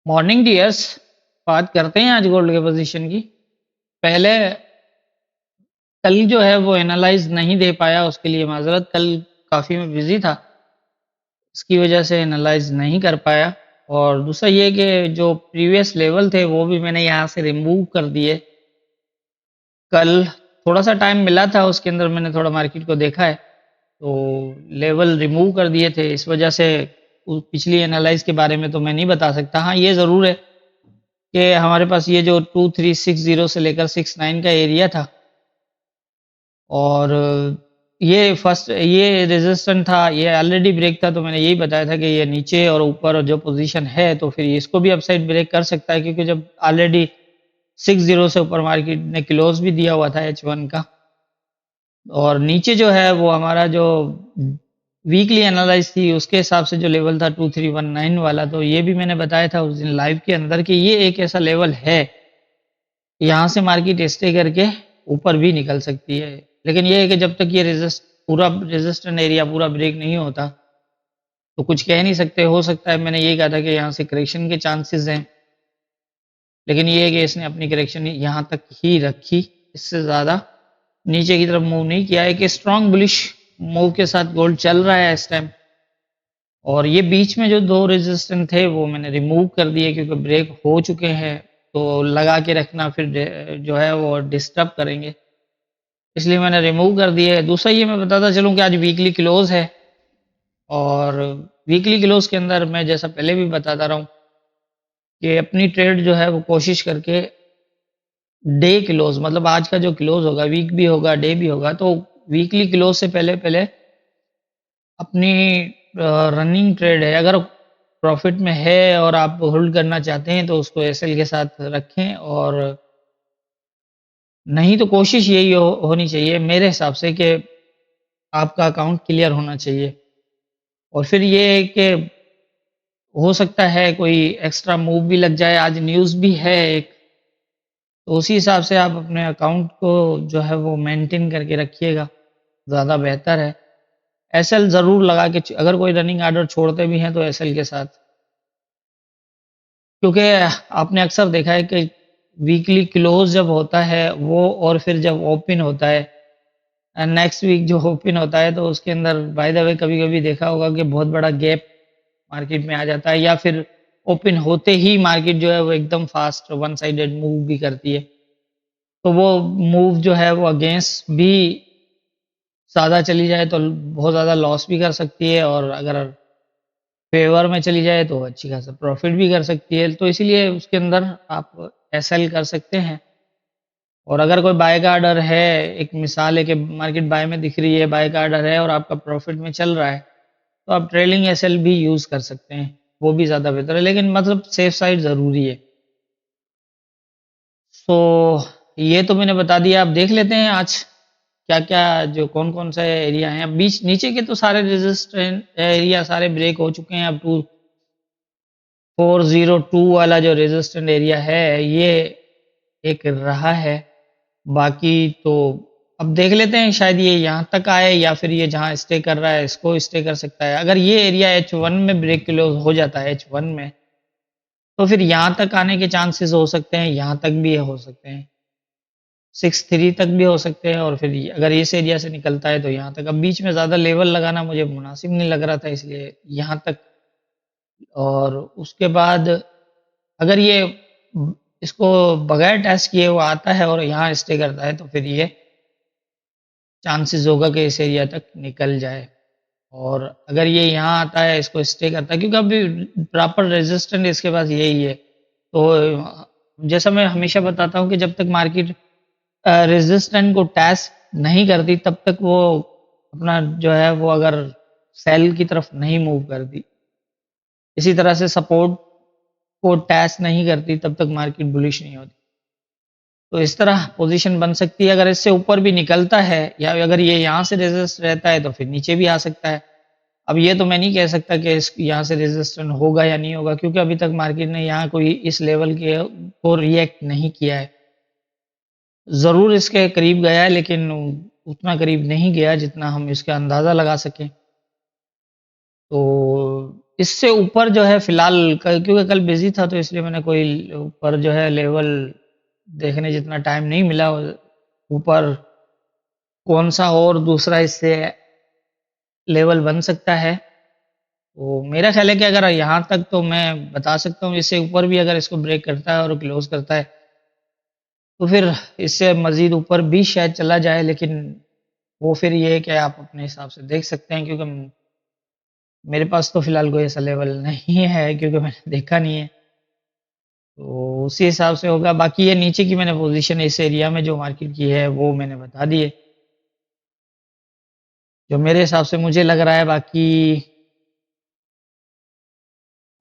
Morning dears. बात करते हैं आज गोल्ड के पोजीशन की। पहले कल जो है वो एनालाइज नहीं दे पाया, उसके लिए माजरत। कल काफ़ी मैं बिजी था, इसकी वजह से एनालाइज नहीं कर पाया। और दूसरा ये कि जो प्रीवियस लेवल थे वो भी मैंने यहाँ से रिमूव कर दिए। कल थोड़ा सा टाइम मिला था, उसके अंदर मैंने थोड़ा मार्केट को देखा है, तो लेवल रिमूव कर दिए थे। इस वजह से पिछली एनालाइज के बारे में तो मैं नहीं बता सकता। हाँ, ये ज़रूर है कि हमारे पास ये जो 2360 से लेकर 69 का एरिया था, और ये फर्स्ट ये रेजिस्टेंट था, ये ऑलरेडी ब्रेक था, तो मैंने यही बताया था कि ये नीचे और ऊपर जो पोजीशन है तो फिर इसको भी अपसाइड ब्रेक कर सकता है, क्योंकि जब ऑलरेडी 60 से ऊपर मार्केट ने क्लोज भी दिया हुआ था H1 का। और नीचे जो है वो हमारा जो वीकली एनालाइज थी उसके हिसाब से जो लेवल था 2319 वाला, तो ये भी मैंने बताया था उस दिन लाइव के अंदर कि ये एक ऐसा लेवल है, यहाँ से मार्केट स्टे करके ऊपर भी निकल सकती है। लेकिन ये है कि जब तक ये पूरा रेजिस्टेंट एरिया पूरा ब्रेक नहीं होता तो कुछ कह नहीं सकते। हो सकता है, मैंने यही कहा था कि यहाँ से करेक्शन के चांसेस हैं, लेकिन ये है कि इसने अपनी करेक्शन यहाँ तक ही रखी, इससे ज़्यादा नीचे की तरफ मूव नहीं किया। एक स्ट्रॉन्ग बुलिश मूव के साथ गोल्ड चल रहा है इस टाइम। और ये बीच में जो दो रेजिस्टेंट थे वो मैंने रिमूव कर दिए, क्योंकि ब्रेक हो चुके हैं, तो लगा के रखना फिर जो है वो डिस्टर्ब करेंगे, इसलिए मैंने रिमूव कर दिए। दूसरा ये मैं बताता चलूँ कि आज वीकली क्लोज है, और वीकली क्लोज के अंदर मैं जैसा पहले भी बताता रहा हूँ कि अपनी ट्रेड जो है वो कोशिश करके डे क्लोज, मतलब आज का जो क्लोज होगा, वीक भी होगा डे भी होगा, तो वीकली क्लोज से पहले पहले अपनी रनिंग ट्रेड है, अगर प्रॉफिट में है और आप होल्ड करना चाहते हैं तो उसको एसएल के साथ रखें, और नहीं तो कोशिश यही होनी चाहिए मेरे हिसाब से कि आपका अकाउंट क्लियर होना चाहिए। और फिर ये कि हो सकता है कोई एक्स्ट्रा मूव भी लग जाए, आज न्यूज़ भी है एक, तो उसी हिसाब से आप अपने अकाउंट को जो है वो मेंटेन करके रखिएगा, ज़्यादा बेहतर है। एसएल ज़रूर लगा के, अगर कोई रनिंग आर्डर छोड़ते भी हैं तो एसएल के साथ, क्योंकि आपने अक्सर देखा है कि वीकली क्लोज जब होता है वो, और फिर जब ओपन होता है नेक्स्ट वीक जो ओपन होता है, तो उसके अंदर बाय द वे कभी-कभी देखा होगा कि बहुत बड़ा गैप मार्केट में आ जाता है, या फिर ओपन होते ही मार्केट जो है वो एकदम फास्ट वन साइडेड मूव भी करती है। तो वो मूव जो है वो अगेंस्ट भी ज़्यादा चली जाए तो बहुत ज़्यादा लॉस भी कर सकती है, और अगर फेवर में चली जाए तो अच्छी खासा प्रॉफिट भी कर सकती है। तो इसीलिए उसके अंदर आप एसएल कर सकते हैं। और अगर कोई बाय का ऑर्डर है, एक मिसाल है कि मार्केट बाय में दिख रही है, बाय का ऑर्डर है और आपका प्रॉफिट में चल रहा है, तो आप ट्रेलिंग एसएल भी यूज़ कर सकते हैं, वो भी ज़्यादा बेहतर है, लेकिन मतलब सेफ साइड ज़रूरी है। सो ये तो मैंने बता दिया। आप देख लेते हैं आज क्या क्या, जो कौन कौन सा एरिया है। अब बीच नीचे के तो सारे रेजिस्टेंट एरिया सारे ब्रेक हो चुके हैं। अब 2402 वाला जो रेजिस्टेंट एरिया है ये एक रहा है। बाकी तो अब देख लेते हैं, शायद ये यहाँ तक आए, या फिर ये जहाँ स्टे कर रहा है इसको स्टे कर सकता है। अगर ये एरिया H1 में ब्रेक क्लोज हो जाता है H1 में, तो फिर यहाँ तक आने के चांसेस हो सकते हैं, यहाँ तक भी हो सकते हैं, 63 तक भी हो सकते हैं, और फिर अगर इस एरिया से निकलता है तो यहाँ तक। अब बीच में ज़्यादा लेवल लगाना मुझे मुनासिब नहीं लग रहा था, इसलिए यहाँ तक। और उसके बाद अगर ये इसको बगैर टेस्ट किए वो आता है और यहाँ स्टे करता है, तो फिर ये चांसेस होगा कि इस एरिया तक निकल जाए। और अगर ये यहाँ आता है, इसको स्टे करता है, क्योंकि अभी प्रॉपर रेजिस्टेंट इसके पास यही है। तो जैसा मैं हमेशा बताता हूँ कि जब तक मार्केट रेजिस्टेंट को टेस्ट नहीं करती तब तक वो अपना जो है वो अगर सेल की तरफ नहीं मूव करती, इसी तरह से सपोर्ट को टेस्ट नहीं करती तब तक मार्केट बुलिश नहीं होती। तो इस तरह पोजीशन बन सकती है। अगर इससे ऊपर भी निकलता है, या अगर ये यहाँ से रेजिस्ट रहता है, तो फिर नीचे भी आ सकता है। अब ये तो मैं नहीं कह सकता कि इस यहाँ से रेजिस्टेंट होगा या नहीं होगा, क्योंकि अभी तक मार्केट ने यहाँ कोई इस लेवल के को रिएक्ट नहीं किया है। ज़रूर इसके करीब गया है, लेकिन उतना करीब नहीं गया जितना हम इसका अंदाज़ा लगा सकें। तो इससे ऊपर जो है फिलहाल क्योंकि कल बिजी था तो इसलिए मैंने कोई ऊपर जो है लेवल देखने जितना टाइम नहीं मिला। ऊपर कौन सा और दूसरा इससे लेवल बन सकता है, तो मेरा ख्याल है कि अगर यहाँ तक तो मैं बता सकता हूँ, इससे ऊपर भी अगर इसको ब्रेक करता है और क्लोज करता है तो फिर इससे मजीद ऊपर भी शायद चला जाए, लेकिन वो फिर ये है कि आप अपने हिसाब से देख सकते हैं, क्योंकि मेरे पास तो फिलहाल कोई ऐसा लेवल नहीं है क्योंकि मैंने देखा नहीं है, तो उसी हिसाब से होगा। बाकी ये नीचे की मैंने पोजीशन इस एरिया में जो मार्केट की है वो मैंने बता दी है, जो मेरे हिसाब से मुझे लग रहा है। बाकी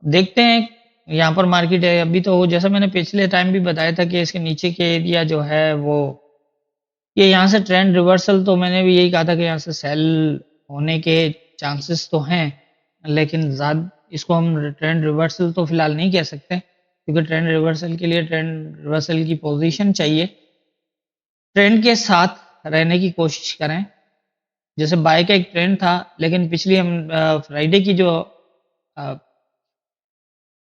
देखते हैं यहाँ पर मार्केट है अभी तो, जैसा मैंने पिछले टाइम भी बताया था कि इसके नीचे के एरिया जो है वो ये यहाँ से ट्रेंड रिवर्सल, तो मैंने भी यही कहा था कि यहाँ से सेल होने के चांसेस तो हैं, लेकिन ज़्यादा इसको हम ट्रेंड रिवर्सल तो फिलहाल नहीं कह सकते, क्योंकि ट्रेंड रिवर्सल के लिए ट्रेंड रिवर्सल की पोजीशन चाहिए। ट्रेंड के साथ रहने की कोशिश करें, जैसे बाय का एक ट्रेंड था, लेकिन पिछली हम फ्राइडे की जो अ,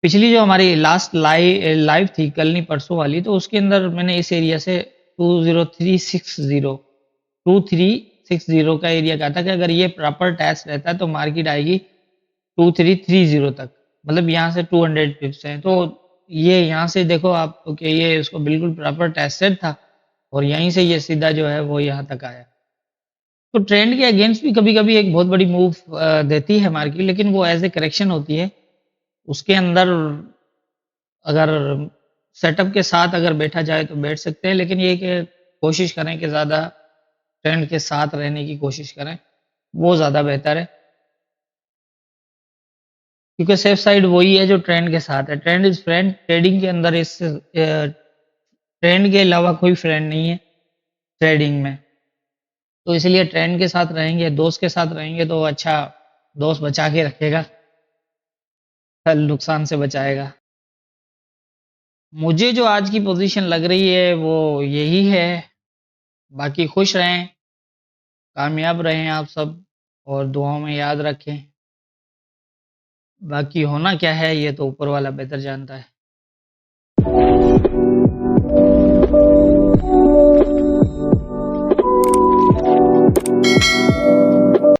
पिछली जो हमारी लास्ट लाइव थी कल नहीं परसों वाली, तो उसके अंदर मैंने इस एरिया से 2360 का एरिया कहा था कि अगर ये प्रॉपर टेस्ट रहता है तो मार्केट आएगी 2330 तक, मतलब यहाँ से 200 पिप्स हैं। तो ये यहाँ से देखो आप कि ये इसको बिल्कुल प्रॉपर टेस्टेड था और यहीं से ये सीधा जो है वो यहाँ तक आया। तो ट्रेंड के अगेंस्ट भी कभी कभी एक बहुत बड़ी मूव देती है मार्केट, लेकिन वो एज ए करेक्शन होती है। उसके अंदर अगर सेटअप के साथ अगर बैठा जाए तो बैठ सकते हैं, लेकिन ये कि कोशिश करें कि ज़्यादा ट्रेंड के साथ रहने की कोशिश करें, वो ज़्यादा बेहतर है, क्योंकि सेफ साइड वही है जो ट्रेंड के साथ है। ट्रेंड इज फ्रेंड, ट्रेडिंग के अंदर इस ट्रेंड के अलावा कोई फ्रेंड नहीं है ट्रेडिंग में, तो इसलिए ट्रेंड के साथ रहेंगे, दोस्त के साथ रहेंगे तो अच्छा दोस्त बचा के रखेगा, कल नुकसान से बचाएगा। मुझे जो आज की पोजीशन लग रही है वो यही है। बाकी खुश रहें, कामयाब रहें आप सब, और दुआओं में याद रखें। बाकी होना क्या है ये तो ऊपर वाला बेहतर जानता है।